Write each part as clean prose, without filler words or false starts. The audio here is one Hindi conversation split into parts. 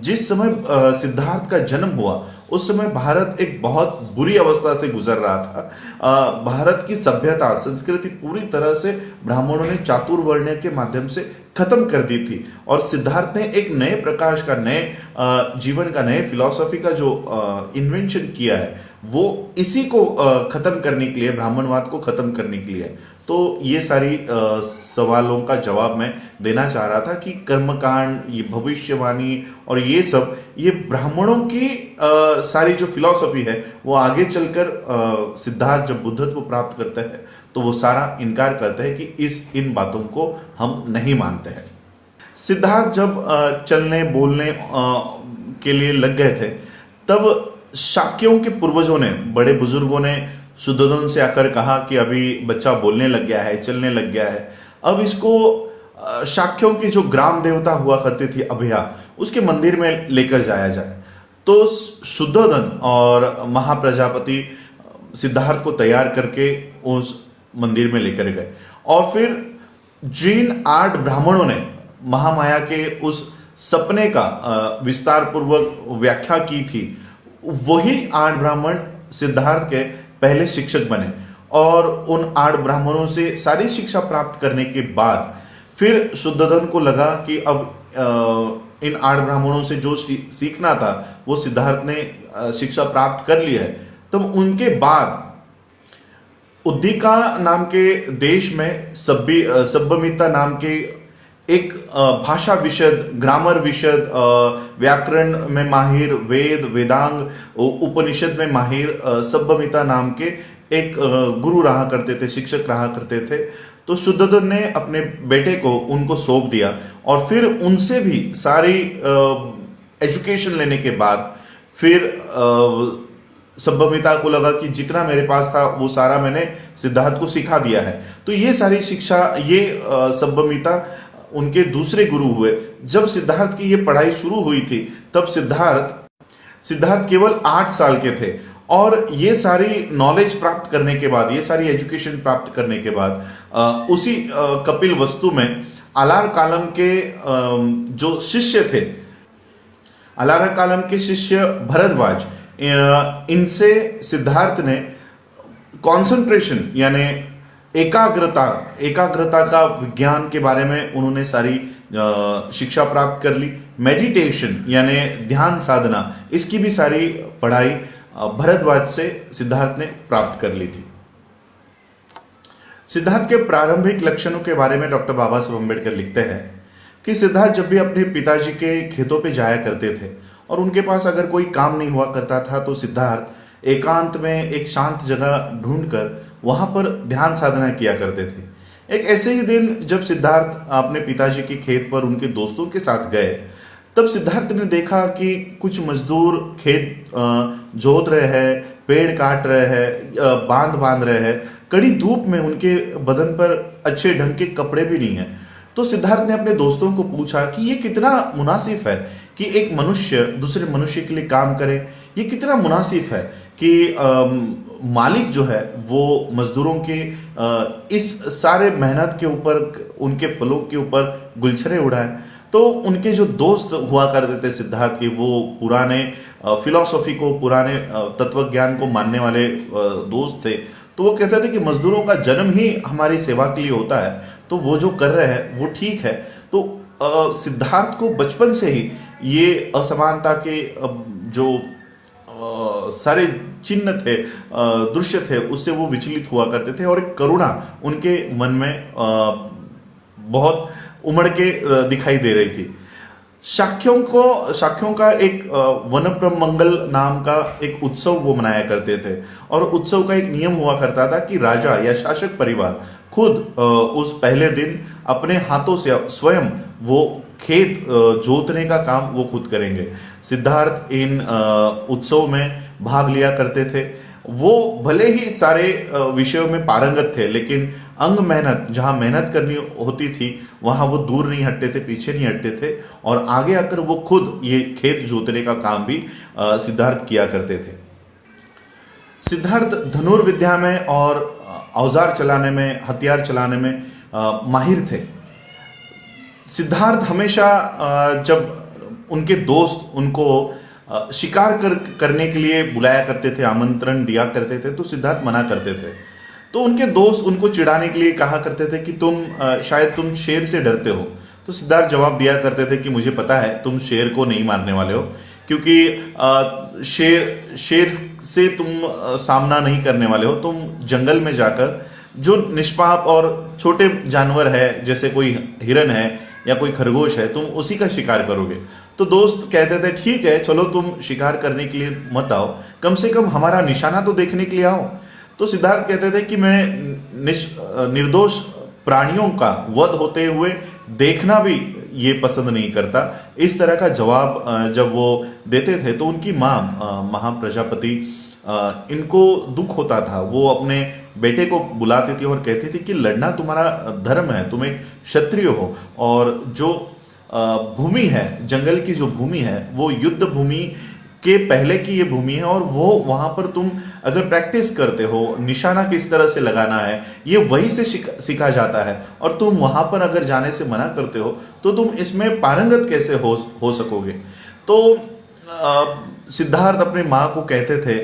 जिस समय सिद्धार्थ का जन्म हुआ उस समय भारत एक बहुत बुरी अवस्था से गुजर रहा था। भारत की सभ्यता संस्कृति पूरी तरह से ब्राह्मणों ने चातुर्वर्ण्य के माध्यम से खत्म कर दी थी और सिद्धार्थ ने एक नए प्रकाश का, नए जीवन का, नए फिलॉसफी का जो इन्वेंशन किया है वो इसी को खत्म करने के लिए, ब्राह्मणवाद को खत्म करने के लिए। तो ये सारी सवालों का जवाब मैं देना चाह रहा था कि कर्मकांड, ये भविष्यवाणी और ये सब, ये ब्राह्मणों की सारी जो फिलॉसफी है वो आगे चलकर सिद्धार्थ जब बुद्धत्व प्राप्त करता है तो वो सारा इनकार करता है कि इन बातों को हम नहीं मानते हैं। सिद्धार्थ जब चलने बोलने के लिए लग गए थे तब शाक्यों के पूर्वजों ने, बड़े बुजुर्गों ने शुद्धोधन से आकर कहा कि अभी बच्चा बोलने लग गया है, चलने लग गया है, अब इसको शाक्यों की जो ग्राम देवता हुआ करती थी अभया, उसके मंदिर में लेकर जाया जाए। तो शुद्धोधन और महाप्रजापति सिद्धार्थ को तैयार करके उस मंदिर में लेकर गए और फिर जिन 8 ब्राह्मणों ने महामाया के उस सपने का विस्तार पूर्वक व्याख्या की थी, वही 8 ब्राह्मण सिद्धार्थ के पहले शिक्षक बने और उन 8 ब्राह्मणों से सारी शिक्षा प्राप्त करने के बाद फिर शुद्धोधन को लगा कि अब इन 8 ब्राह्मणों से जो सीखना था वो सिद्धार्थ ने शिक्षा प्राप्त कर ली है। तब उनके बाद उद्दीका नाम के देश में सभ्यमिता नाम के एक भाषा विशद, ग्रामर विशद, व्याकरण में माहिर, वेद वेदांग, उपनिषद में माहिर सभ्यमिता नाम के एक गुरु रहा करते थे, शिक्षक रहा करते थे। तो शुद्धोधन ने अपने बेटे को उनको सौंप दिया और फिर उनसे भी सारी एजुकेशन लेने के बाद फिर सभ्यमिता को लगा कि जितना मेरे पास था वो सारा मैंने सिद्धार्थ को सिखा दिया है। तो ये सारी शिक्षा, ये सभ्यमिता उनके दूसरे गुरु हुए। जब सिद्धार्थ की ये पढ़ाई शुरू हुई थी तब सिद्धार्थ केवल 8 साल के थे और ये सारी नॉलेज प्राप्त करने के बाद, ये सारी एजुकेशन प्राप्त करने के बाद उसी कपिल वस्तु में अलार कालम के जो शिष्य थे, अलार कालम के शिष्य भरद्वाज, इनसे सिद्धार्थ ने कंसंट्रेशन यानी एकाग्रता का विज्ञान के बारे में उन्होंने सारी शिक्षा प्राप्त कर ली। मेडिटेशन यानी ध्यान साधना, इसकी भी सारी पढ़ाई भरद्वाज से सिद्धार्थ ने प्राप्त कर ली थी। सिद्धार्थ के प्रारंभिक लक्षणों के बारे में डॉक्टर बाबा साहब अम्बेडकर लिखते हैं कि सिद्धार्थ जब भी अपने पिताजी के खेतों पे जाया करते थे और उनके पास अगर कोई काम नहीं हुआ करता था तो सिद्धार्थ एकांत में एक शांत जगह ढूंढकर वहां पर ध्यान साधना किया करते थे। एक ऐसे ही दिन जब सिद्धार्थ अपने पिताजी के खेत पर उनके दोस्तों के साथ गए तब सिद्धार्थ ने देखा कि कुछ मजदूर खेत जोत रहे हैं, पेड़ काट रहे हैं, बांध रहे हैं। कड़ी धूप में उनके बदन पर अच्छे ढंग के कपड़े भी नहीं हैं। तो सिद्धार्थ ने अपने दोस्तों को पूछा कि ये कितना मुनासिब है कि एक मनुष्य दूसरे मनुष्य के लिए काम करे। ये कितना मुनासिब है कि मालिक जो है वो मजदूरों के इस सारे मेहनत के ऊपर, उनके फलों के ऊपर गुलछरे उड़ाए। तो उनके जो दोस्त हुआ करते थे सिद्धार्थ के, वो पुराने फिलॉसफी को, पुराने तत्व ज्ञान को मानने वाले दोस्त थे। तो वो कहते थे कि मजदूरों का जन्म ही हमारी सेवा के लिए होता है, तो वो जो कर रहे हैं वो ठीक है। तो सिद्धार्थ को बचपन से ही ये असमानता के जो सारे चिन्ह थे, दृश्य थे, उससे वो विचलित हुआ करते थे और एक करुणा उनके मन में बहुत उमड़ के दिखाई दे रही थी। शाक्यों का एक वनप्रमंगल नाम का एक उत्सव वो मनाया करते थे और उत्सव का एक नियम हुआ करता था कि राजा या शासक परिवार खुद उस पहले दिन अपने हाथों से स्वयं वो खेत जोतने का काम वो खुद करेंगे। सिद्धार्थ इन उत्सव में भाग लिया करते थे। वो भले ही सारे विषयों में पारंगत थे, लेकिन अंग मेहनत, जहाँ मेहनत करनी होती थी वहाँ वो दूर नहीं हटते थे, पीछे नहीं हटते थे और आगे आकर वो खुद ये खेत जोतने का काम भी सिद्धार्थ किया करते थे। सिद्धार्थ धनुर्विद्या में और औजार चलाने में, हथियार चलाने में माहिर थे। सिद्धार्थ हमेशा जब उनके दोस्त उनको शिकार करने के लिए बुलाया करते थे, आमंत्रण दिया करते थे, तो सिद्धार्थ मना करते थे। तो उनके दोस्त उनको चिढ़ाने के लिए कहा करते थे कि शायद तुम शेर से डरते हो। तो सिद्धार्थ जवाब दिया करते थे कि मुझे पता है तुम शेर को नहीं मारने वाले हो, क्योंकि शेर से तुम सामना नहीं करने वाले हो। तुम जंगल में जाकर जो निष्पाप और छोटे जानवर है, जैसे कोई हिरन है या कोई खरगोश है, तुम उसी का शिकार करोगे। तो दोस्त कहते थे ठीक है, चलो तुम शिकार करने के लिए मत आओ, कम से कम हमारा निशाना तो देखने के लिए आओ। तो सिद्धार्थ कहते थे कि मैं निर्दोष प्राणियों का वध होते हुए देखना भी ये पसंद नहीं करता। इस तरह का जवाब जब वो देते थे तो उनकी माँ महाप्रजापति इनको दुख होता था। वो अपने बेटे को बुलाती थी और कहती थी कि लड़ना तुम्हारा धर्म है, तुम एक क्षत्रिय हो, और जो भूमि है, जंगल की जो भूमि है, वो युद्ध भूमि के पहले की ये भूमि है, और वो वहां पर तुम अगर प्रैक्टिस करते हो, निशाना किस तरह से लगाना है ये वहीं से सीखा जाता है, और तुम वहां पर अगर जाने से मना करते हो तो तुम इसमें पारंगत कैसे हो सकोगे। तो सिद्धार्थ अपनी माँ को कहते थे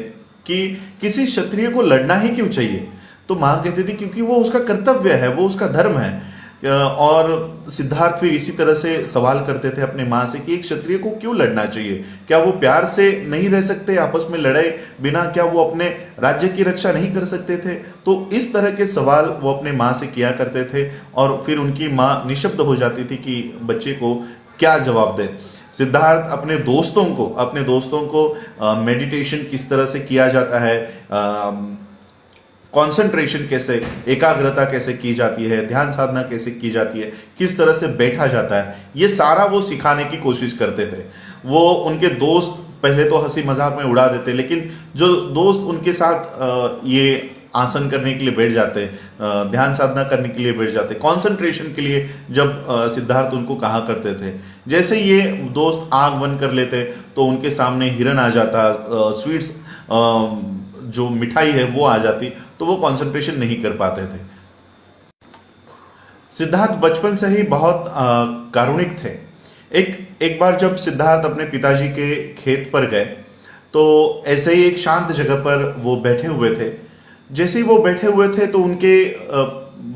कि किसी क्षत्रिय को लड़ना ही क्यों चाहिए। तो माँ कहती थी क्योंकि वो उसका कर्तव्य है, वो उसका धर्म है। और सिद्धार्थ फिर इसी तरह से सवाल करते थे अपने माँ से कि एक क्षत्रिय को क्यों लड़ना चाहिए, क्या वो प्यार से नहीं रह सकते, आपस में लड़े बिना क्या वो अपने राज्य की रक्षा नहीं कर सकते थे। तो इस तरह के सवाल वो अपने माँ से किया करते थे, और फिर उनकी माँ निशब्द हो जाती थी कि बच्चे को क्या जवाब दे। सिद्धार्थ अपने दोस्तों को मेडिटेशन किस तरह से किया जाता है, कंसंट्रेशन कैसे, एकाग्रता कैसे की जाती है, ध्यान साधना कैसे की जाती है, किस तरह से बैठा जाता है, ये सारा वो सिखाने की कोशिश करते थे। वो उनके दोस्त पहले तो हंसी मजाक में उड़ा देते, लेकिन जो दोस्त उनके साथ ये आसन करने के लिए बैठ जाते, ध्यान साधना करने के लिए बैठ जाते, कंसंट्रेशन के लिए जब सिद्धार्थ उनको कहा करते थे, जैसे ये दोस्त आंख बंद कर लेते तो उनके सामने हिरन आ जाता, स्वीट्स जो मिठाई है वो आ जाती, तो वो कंसंट्रेशन नहीं कर पाते थे। सिद्धार्थ बचपन से ही बहुत कारुणिक थे। एक बार जब सिद्धार्थ अपने पिताजी के खेत पर गए तो ऐसे ही एक शांत जगह पर वो बैठे हुए थे। जैसे ही वो बैठे हुए थे तो उनके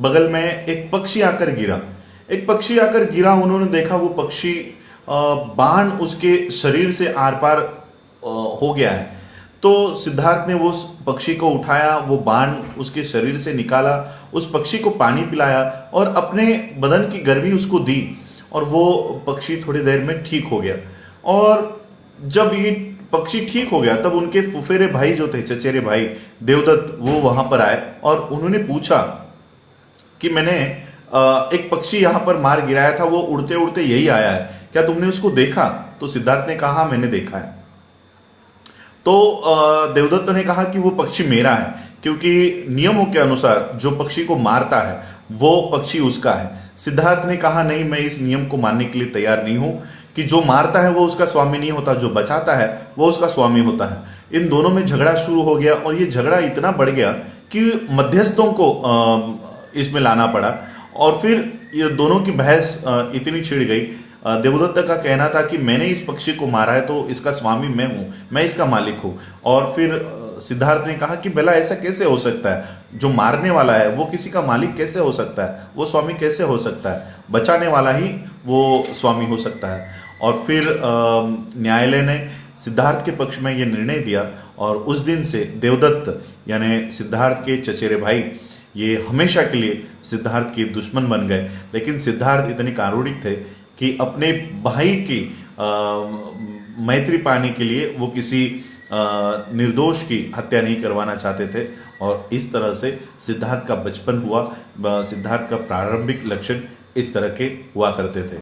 बगल में एक पक्षी आकर गिरा। उन्होंने देखा वो पक्षी बाण उसके शरीर से आर पार हो गया है। तो सिद्धार्थ ने वो उस पक्षी को उठाया, वो बाण उसके शरीर से निकाला, उस पक्षी को पानी पिलाया और अपने बदन की गर्मी उसको दी, और वो पक्षी थोड़ी देर में ठीक हो गया। और जब ये पक्षी ठीक हो गया तब उनके फुफेरे भाई जो थे, चचेरे भाई देवदत्त, वो वहां पर आए और उन्होंने पूछा कि मैंने एक पक्षी यहां पर मार गिराया था, वो उड़ते उड़ते यही आया है, क्या तुमने उसको देखा? तो सिद्धार्थ ने कहा मैंने देखा है। तो देवदत्त ने कहा कि वो पक्षी मेरा है, क्योंकि नियमों के अनुसार जो पक्षी को मारता है वो पक्षी उसका है। सिद्धार्थ ने कहा नहीं, मैं इस नियम को मानने के लिए तैयार नहीं हूं कि जो मारता है वो उसका स्वामी नहीं होता, जो बचाता है वो उसका स्वामी होता है। इन दोनों में झगड़ा शुरू हो गया, और ये झगड़ा इतना बढ़ गया कि मध्यस्थों को इसमें लाना पड़ा, और फिर ये दोनों की बहस इतनी छिड़ गई। देवदत्त का कहना था कि मैंने इस पक्षी को मारा है तो इसका स्वामी मैं हूं, मैं इसका मालिक हूं। और फिर सिद्धार्थ ने कहा कि भला ऐसा कैसे हो सकता है, जो मारने वाला है वो किसी का मालिक कैसे हो सकता है, वो स्वामी कैसे हो सकता है, बचाने वाला ही वो स्वामी हो सकता है। और फिर न्यायालय ने सिद्धार्थ के पक्ष में ये निर्णय दिया, और उस दिन से देवदत्त यानी सिद्धार्थ के चचेरे भाई ये हमेशा के लिए सिद्धार्थ के दुश्मन बन गए। लेकिन सिद्धार्थ इतने कारुणिक थे कि अपने भाई की मैत्री पाने के लिए वो किसी निर्दोष की हत्या नहीं करवाना चाहते थे। और इस तरह से सिद्धार्थ का बचपन हुआ। सिद्धार्थ का प्रारंभिक लक्षण इस तरह के हुआ करते थे।